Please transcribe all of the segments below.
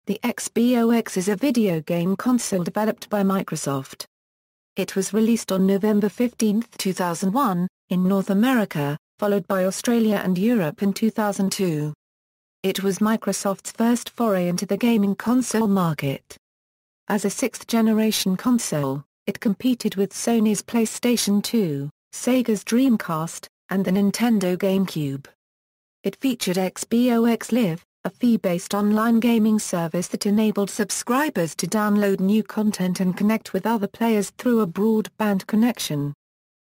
The Xbox is a video game console developed by Microsoft. It was released on November 15, 2001, in North America, followed by Australia and Europe in 2002. It was Microsoft's first foray into the gaming console market. As a sixth-generation console, it competed with Sony's PlayStation 2, Sega's Dreamcast, and the Nintendo GameCube. It featured Xbox Live, a fee-based online gaming service that enabled subscribers to download new content and connect with other players through a broadband connection.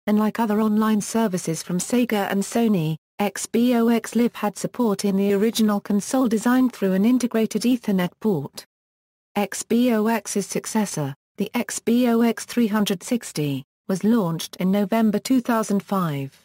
Unlike other online services from Sega and Sony, Xbox Live had support in the original console designed through an integrated Ethernet port. Xbox's successor, the Xbox 360, was launched in November 2005.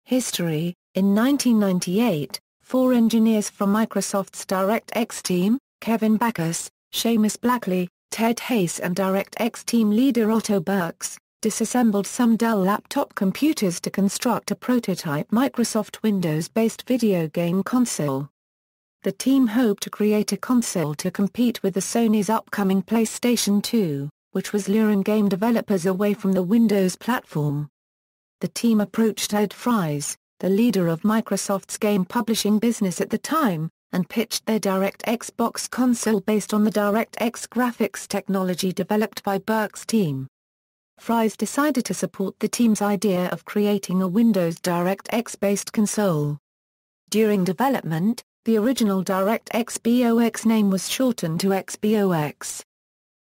History: in 1998, 4 engineers from Microsoft's DirectX team, Kevin Backus, Seamus Blackley, Ted Hayes and DirectX team leader Otto Burks, disassembled some Dell laptop computers to construct a prototype Microsoft Windows-based video game console. The team hoped to create a console to compete with the Sony's upcoming PlayStation 2, which was luring game developers away from the Windows platform. The team approached Ed Fries, the leader of Microsoft's game publishing business at the time, and pitched their DirectX box console based on the DirectX graphics technology developed by Burke's team. Fries decided to support the team's idea of creating a Windows DirectX-based console. During development, the original DirectX BOX name was shortened to XBOX.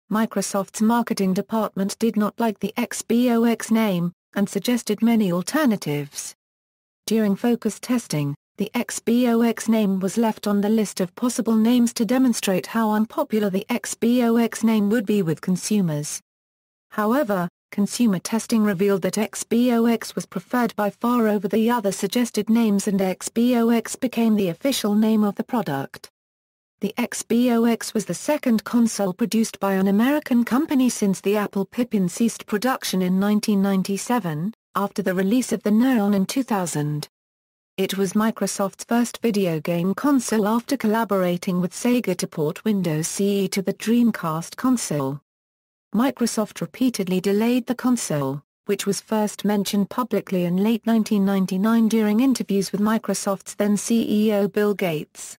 Microsoft's marketing department did not like the XBOX name, and suggested many alternatives. During focus testing, the XBOX name was left on the list of possible names to demonstrate how unpopular the XBOX name would be with consumers. However, consumer testing revealed that XBOX was preferred by far over the other suggested names and XBOX became the official name of the product. The XBOX was the second console produced by an American company since the Apple Pippin ceased production in 1997, after the release of the Neon in 2000. It was Microsoft's first video game console after collaborating with Sega to port Windows CE to the Dreamcast console. Microsoft repeatedly delayed the console, which was first mentioned publicly in late 1999 during interviews with Microsoft's then CEO Bill Gates.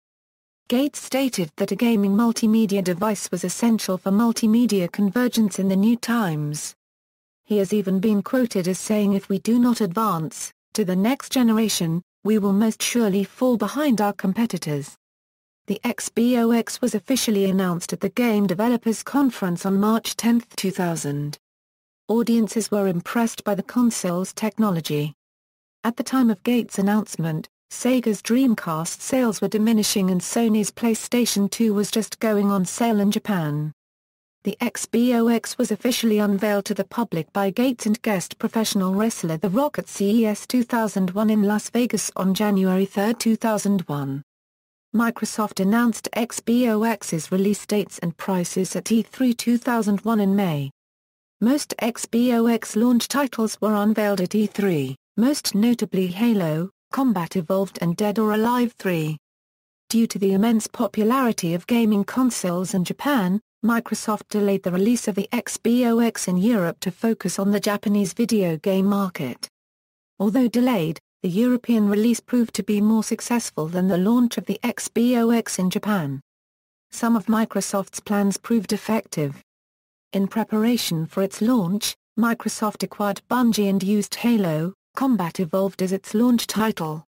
Gates stated that a gaming multimedia device was essential for multimedia convergence in the new times. He has even been quoted as saying, "If we do not advance to the next generation, we will most surely fall behind our competitors." The XBOX was officially announced at the Game Developers Conference on March 10, 2000. Audiences were impressed by the console's technology. At the time of Gates' announcement, Sega's Dreamcast sales were diminishing and Sony's PlayStation 2 was just going on sale in Japan. The XBOX was officially unveiled to the public by Gates and guest professional wrestler The Rock at CES 2001 in Las Vegas on January 3, 2001. Microsoft announced Xbox's release dates and prices at E3 2001 in May. Most Xbox launch titles were unveiled at E3, most notably Halo, Combat Evolved and Dead or Alive 3. Due to the immense popularity of gaming consoles in Japan, Microsoft delayed the release of the Xbox in Europe to focus on the Japanese video game market. Although delayed, the European release proved to be more successful than the launch of the Xbox in Japan. Some of Microsoft's plans proved effective. In preparation for its launch, Microsoft acquired Bungie and used Halo, Combat Evolved as its launch title.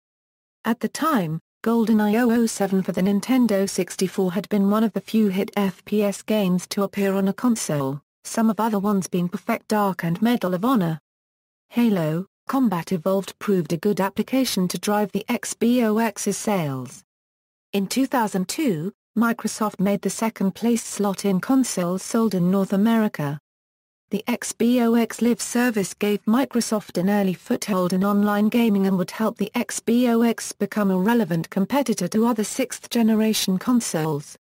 At the time, GoldenEye 007 for the Nintendo 64 had been one of the few hit FPS games to appear on a console, some of other ones being Perfect Dark and Medal of Honor. Halo, Combat Evolved proved a good application to drive the Xbox's sales. In 2002, Microsoft made the second-place slot in consoles sold in North America. The Xbox Live service gave Microsoft an early foothold in online gaming and would help the Xbox become a relevant competitor to other sixth-generation consoles.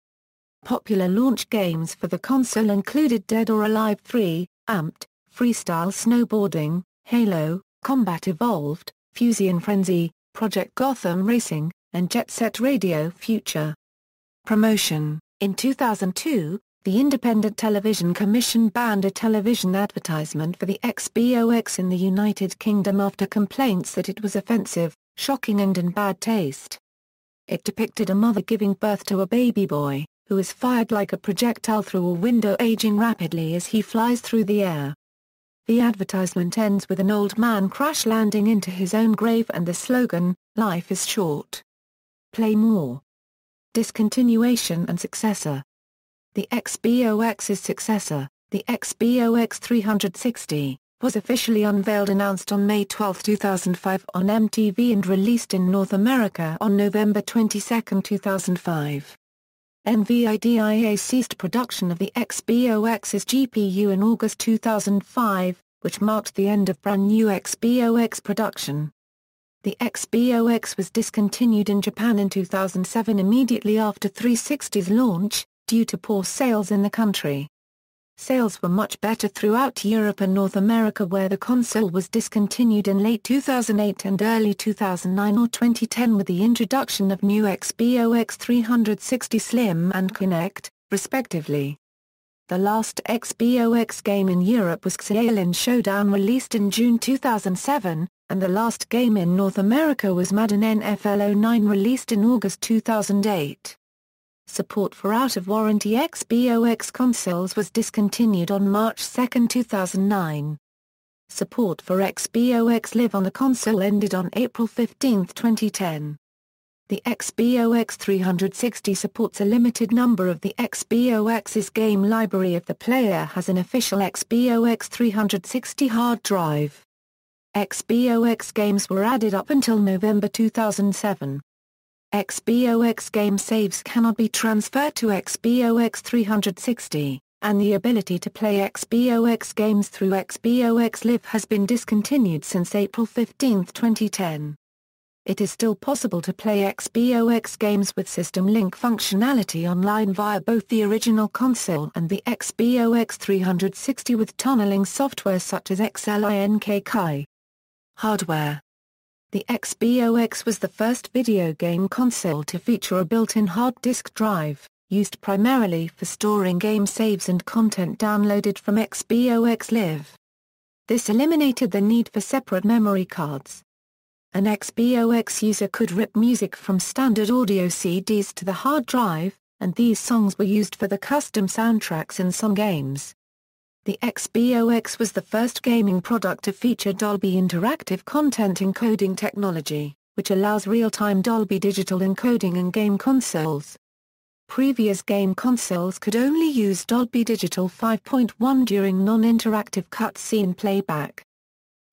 Popular launch games for the console included Dead or Alive 3, Amped, Freestyle Snowboarding, Halo, Combat Evolved, Fusion Frenzy, Project Gotham Racing, and Jet Set Radio Future. Promotion. In 2002, the Independent Television Commission banned a television advertisement for the Xbox in the United Kingdom after complaints that it was offensive, shocking and in bad taste. It depicted a mother giving birth to a baby boy, who is fired like a projectile through a window, aging rapidly as he flies through the air. The advertisement ends with an old man crash landing into his own grave and the slogan, "Life is short. Play more." Discontinuation and successor. The Xbox's successor, the Xbox 360, was officially unveiled announced on May 12, 2005 on MTV and released in North America on November 22, 2005. NVIDIA ceased production of the Xbox's GPU in August 2005, which marked the end of brand new Xbox production. The Xbox was discontinued in Japan in 2007 immediately after 360's launch, due to poor sales in the country. Sales were much better throughout Europe and North America, where the console was discontinued in late 2008 and early 2009 or 2010 with the introduction of new Xbox 360 Slim and Kinect, respectively. The last Xbox game in Europe was Xiaolin Showdown, released in June 2007, and the last game in North America was Madden NFL 09, released in August 2008. Support for out-of-warranty Xbox consoles was discontinued on March 2, 2009. Support for Xbox Live on the console ended on April 15, 2010. The Xbox 360 supports a limited number of the Xbox's game library if the player has an official Xbox 360 hard drive. Xbox games were added up until November 2007. Xbox game saves cannot be transferred to Xbox 360, and the ability to play Xbox games through Xbox Live has been discontinued since April 15, 2010. It is still possible to play Xbox games with System Link functionality online via both the original console and the Xbox 360 with tunneling software such as XLINK. Hardware. The Xbox was the first video game console to feature a built-in hard disk drive, used primarily for storing game saves and content downloaded from Xbox Live. This eliminated the need for separate memory cards. An Xbox user could rip music from standard audio CDs to the hard drive, and these songs were used for the custom soundtracks in some games. The Xbox was the first gaming product to feature Dolby Interactive content encoding technology, which allows real-time Dolby Digital encoding in game consoles. Previous game consoles could only use Dolby Digital 5.1 during non-interactive cutscene playback.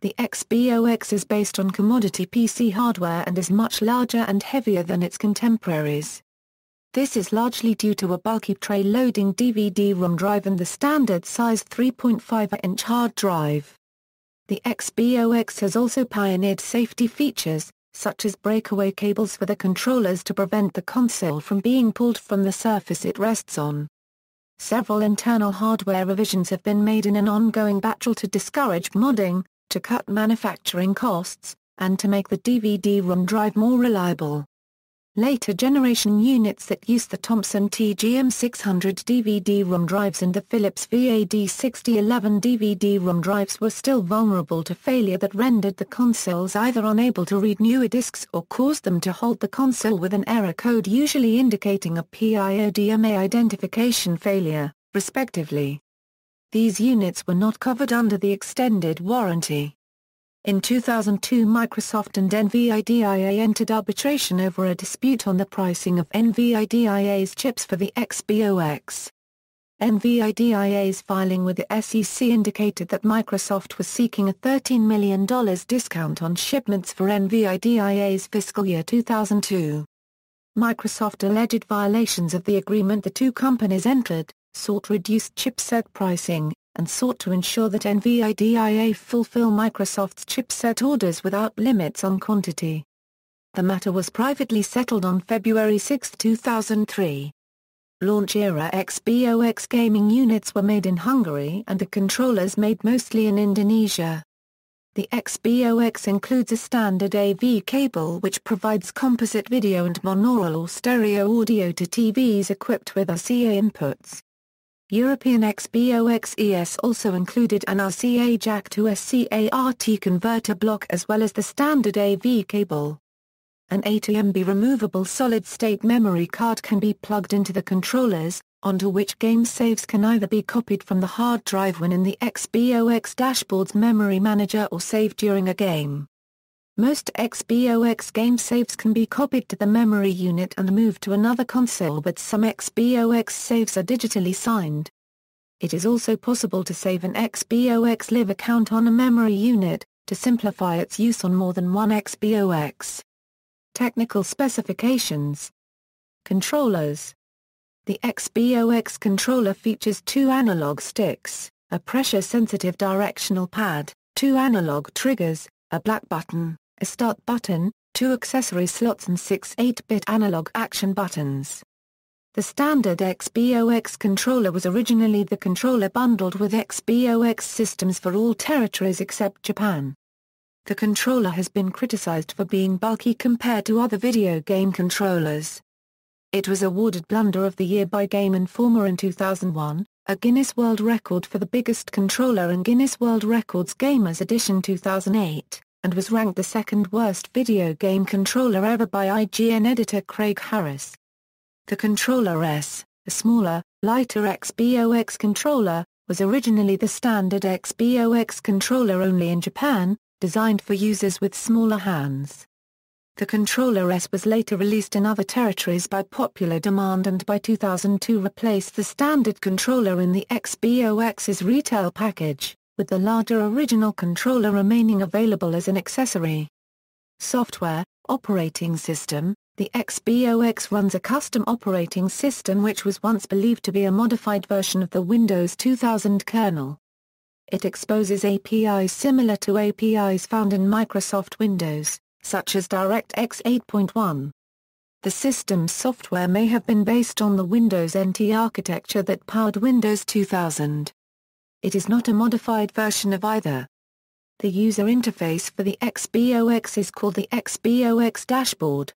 The Xbox is based on commodity PC hardware and is much larger and heavier than its contemporaries. This is largely due to a bulky tray-loading DVD-ROM drive and the standard-size 3.5-inch hard drive. The Xbox has also pioneered safety features, such as breakaway cables for the controllers to prevent the console from being pulled from the surface it rests on. Several internal hardware revisions have been made in an ongoing battle to discourage modding, to cut manufacturing costs, and to make the DVD-ROM drive more reliable. Later generation units that use the Thomson TGM600 DVD-ROM drives and the Philips VAD6011 DVD-ROM drives were still vulnerable to failure that rendered the consoles either unable to read newer discs or caused them to halt the console with an error code usually indicating a PIODMA identification failure, respectively. These units were not covered under the extended warranty. In 2002, Microsoft and NVIDIA entered arbitration over a dispute on the pricing of NVIDIA's chips for the Xbox. NVIDIA's filing with the SEC indicated that Microsoft was seeking a $13 million discount on shipments for NVIDIA's fiscal year 2002. Microsoft alleged violations of the agreement the two companies entered, sought reduced chipset pricing, and sought to ensure that NVIDIA fulfill Microsoft's chipset orders without limits on quantity. The matter was privately settled on February 6, 2003. Launch-era Xbox gaming units were made in Hungary and the controllers made mostly in Indonesia. The XBOX includes a standard AV cable which provides composite video and monaural or stereo audio to TVs equipped with RCA inputs. European XBOX ES also included an RCA jack to SCART converter block as well as the standard AV cable. An 8MB removable solid-state memory card can be plugged into the controllers, onto which game saves can either be copied from the hard drive when in the XBOX dashboard's memory manager or saved during a game. Most XBOX game saves can be copied to the memory unit and moved to another console, but some XBOX saves are digitally signed. It is also possible to save an XBOX Live account on a memory unit, to simplify its use on more than one XBOX. Technical specifications. Controllers. The XBOX controller features 2 analog sticks, a pressure-sensitive directional pad, 2 analog triggers, a black button, a start button, 2 accessory slots and 6 8-bit analog action buttons. The standard XBOX controller was originally the controller bundled with XBOX systems for all territories except Japan. The controller has been criticized for being bulky compared to other video game controllers. It was awarded Blunder of the Year by Game Informer in 2001, a Guinness World Record for the biggest controller in Guinness World Records Gamers Edition 2008, and was ranked the second worst video game controller ever by IGN editor Craig Harris. The Controller S, a smaller, lighter XBOX controller, was originally the standard XBOX controller only in Japan, designed for users with smaller hands. The Controller S was later released in other territories by popular demand and by 2002 replaced the standard controller in the XBOX's retail package, with the larger original controller remaining available as an accessory. Software, operating system. The XBOX runs a custom operating system which was once believed to be a modified version of the Windows 2000 kernel. It exposes APIs similar to APIs found in Microsoft Windows, such as DirectX 8.1. The system's software may have been based on the Windows NT architecture that powered Windows 2000. It is not a modified version of either. The user interface for the XBOX is called the XBOX dashboard.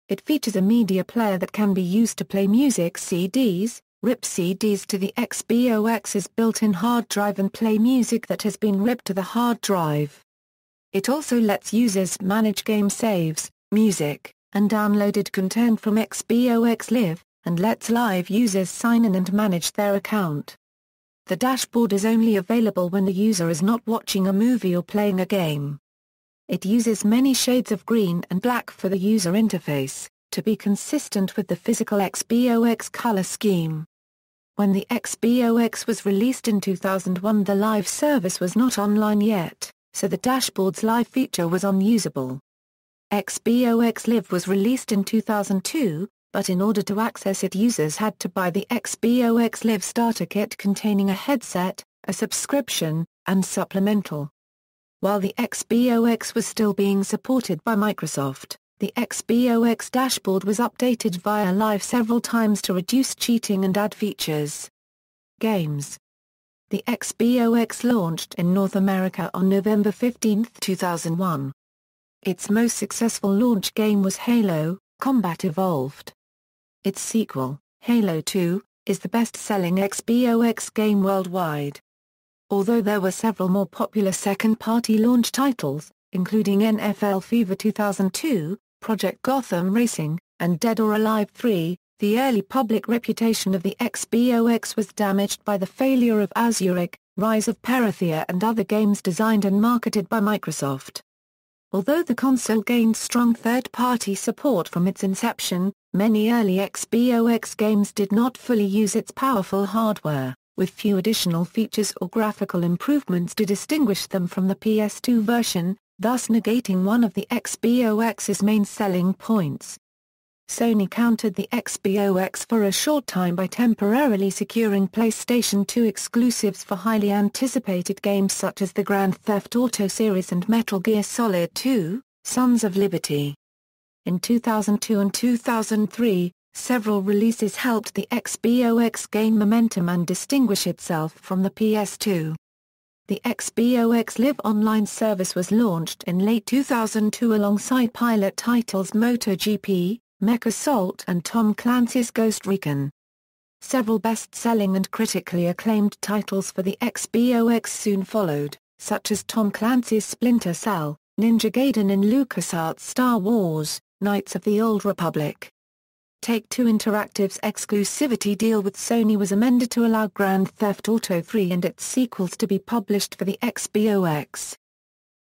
It features a media player that can be used to play music CDs, rip CDs to the XBOX's built-in hard drive and play music that has been ripped to the hard drive. It also lets users manage game saves, music, and downloaded content from XBOX Live, and lets live users sign in and manage their account. The dashboard is only available when the user is not watching a movie or playing a game. It uses many shades of green and black for the user interface, to be consistent with the physical XBOX color scheme. When the XBOX was released in 2001, the live service was not online yet, so the dashboard's live feature was unusable. XBOX Live was released in 2002, but in order to access it, users had to buy the XBOX Live starter kit containing a headset, a subscription, and supplemental. While the XBOX was still being supported by Microsoft, the XBOX dashboard was updated via Live several times to reduce cheating and add features. Games. The XBOX launched in North America on November 15, 2001. Its most successful launch game was Halo: Combat Evolved. Its sequel, Halo 2, is the best-selling XBOX game worldwide. Although there were several more popular second-party launch titles, including NFL Fever 2002, Project Gotham Racing, and Dead or Alive 3, the early public reputation of the XBOX was damaged by the failure of Azuric, Rise of Perithia and other games designed and marketed by Microsoft. Although the console gained strong third-party support from its inception, many early XBOX games did not fully use its powerful hardware, with few additional features or graphical improvements to distinguish them from the PS2 version, thus negating one of the XBOX's main selling points. Sony countered the XBOX for a short time by temporarily securing PlayStation 2 exclusives for highly anticipated games such as the Grand Theft Auto series and Metal Gear Solid 2, Sons of Liberty. In 2002 and 2003, several releases helped the XBOX gain momentum and distinguish itself from the PS2. The XBOX Live online service was launched in late 2002 alongside pilot titles MotoGP, Mech Assault and Tom Clancy's Ghost Recon. Several best-selling and critically acclaimed titles for the XBOX soon followed, such as Tom Clancy's Splinter Cell, Ninja Gaiden in LucasArts' Star Wars, Knights of the Old Republic. Take-Two Interactive's exclusivity deal with Sony was amended to allow Grand Theft Auto 3 and its sequels to be published for the XBOX.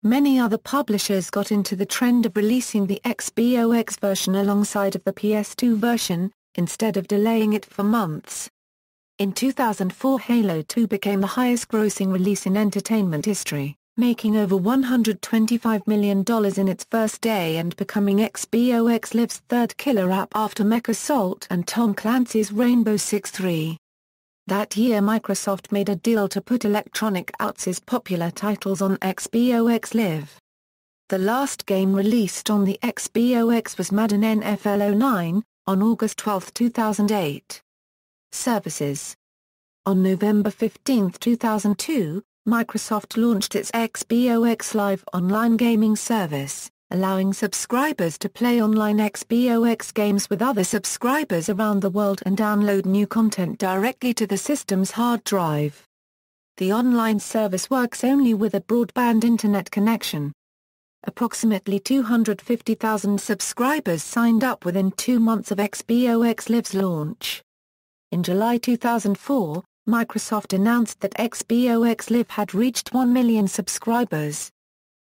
Many other publishers got into the trend of releasing the XBOX version alongside of the PS2 version, instead of delaying it for months. In 2004, Halo 2 became the highest-grossing release in entertainment history, making over $125 million in its first day and becoming XBOX Live's third killer app after Mech Assault and Tom Clancy's Rainbow Six 3. That year Microsoft made a deal to put Electronic Arts' popular titles on XBOX Live. The last game released on the XBOX was Madden NFL 09, on August 12, 2008. Services. On November 15, 2002, Microsoft launched its XBOX Live online gaming service, allowing subscribers to play online XBOX games with other subscribers around the world and download new content directly to the system's hard drive. The online service works only with a broadband internet connection. Approximately 250,000 subscribers signed up within 2 months of XBOX Live's launch. In July 2004, Microsoft announced that XBOX Live had reached 1 million subscribers.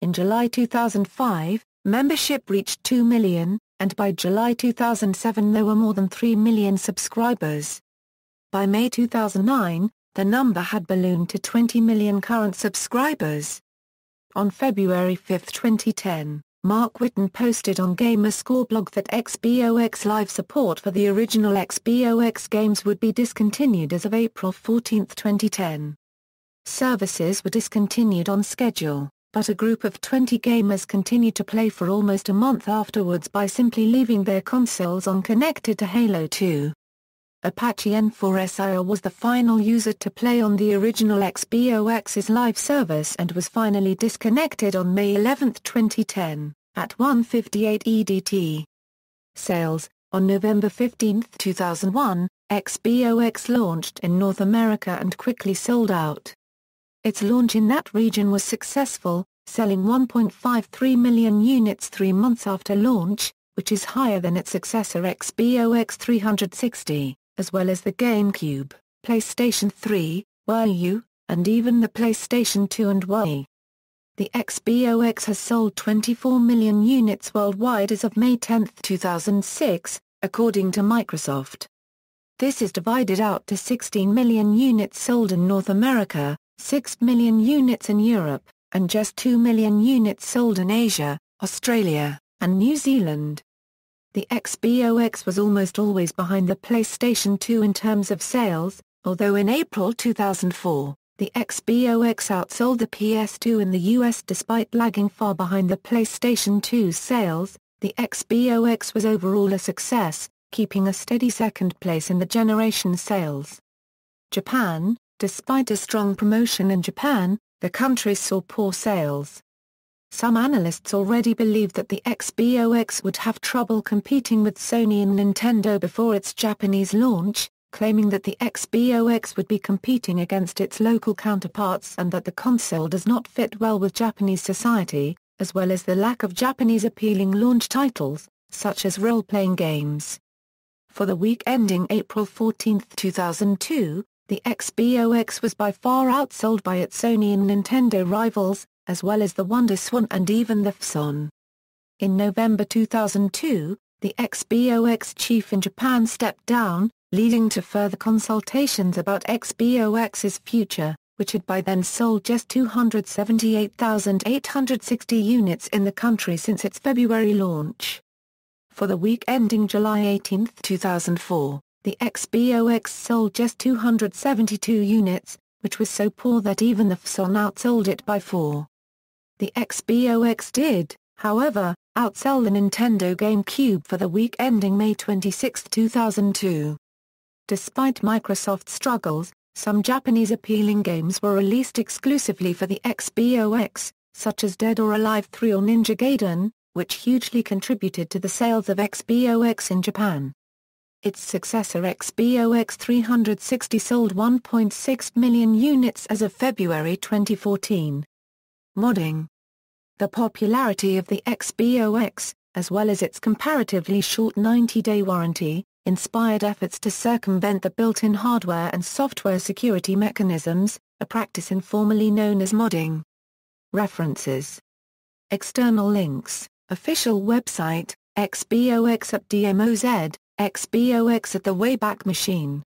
In July 2005, membership reached 2 million, and by July 2007 there were more than 3 million subscribers. By May 2009, the number had ballooned to 20 million current subscribers. On February 5, 2010, Mark Whitten posted on Gamerscore blog that XBOX Live support for the original XBOX games would be discontinued as of April 14, 2010. Services were discontinued on schedule, but a group of 20 gamers continued to play for almost a month afterwards by simply leaving their consoles unconnected to Halo 2. Apache N4SIR was the final user to play on the original XBOX's live service and was finally disconnected on May 11, 2010, at 1:58 EDT. Sales. On November 15, 2001, XBOX launched in North America and quickly sold out. Its launch in that region was successful, selling 1.53 million units 3 months after launch, which is higher than its successor XBOX 360. As well as the GameCube, PlayStation 3, Wii U, and even the PlayStation 2 and Wii. The XBOX has sold 24 million units worldwide as of May 10, 2006, according to Microsoft. This is divided out to 16 million units sold in North America, 6 million units in Europe, and just 2 million units sold in Asia, Australia, and New Zealand. The XBOX was almost always behind the PlayStation 2 in terms of sales, although in April 2004, the XBOX outsold the PS2 in the US despite lagging far behind the PlayStation 2's sales. The XBOX was overall a success, keeping a steady second place in the generation's sales. Japan. Despite a strong promotion in Japan, the country saw poor sales. Some analysts already believed that the XBOX would have trouble competing with Sony and Nintendo before its Japanese launch, claiming that the XBOX would be competing against its local counterparts and that the console does not fit well with Japanese society, as well as the lack of Japanese appealing launch titles, such as role-playing games. For the week ending April 14, 2002, the XBOX was by far outsold by its Sony and Nintendo rivals, as well as the WonderSwan and even the FSON. In November 2002, the XBOX chief in Japan stepped down, leading to further consultations about XBOX's future, which had by then sold just 278,860 units in the country since its February launch. For the week ending July 18, 2004, the XBOX sold just 272 units, which was so poor that even the FSON outsold it by 4. The XBOX did, however, outsell the Nintendo GameCube for the week ending May 26, 2002. Despite Microsoft's struggles, Some Japanese appealing games were released exclusively for the XBOX, such as Dead or Alive 3 or Ninja Gaiden, which hugely contributed to the sales of XBOX in Japan. Its successor XBOX 360 sold 1.6 million units as of February 2014. Modding. The popularity of the XBOX, as well as its comparatively short 90-day warranty, inspired efforts to circumvent the built-in hardware and software security mechanisms, a practice informally known as modding. References. External links, official website, XBOX at DMOZ, XBOX at the Wayback Machine.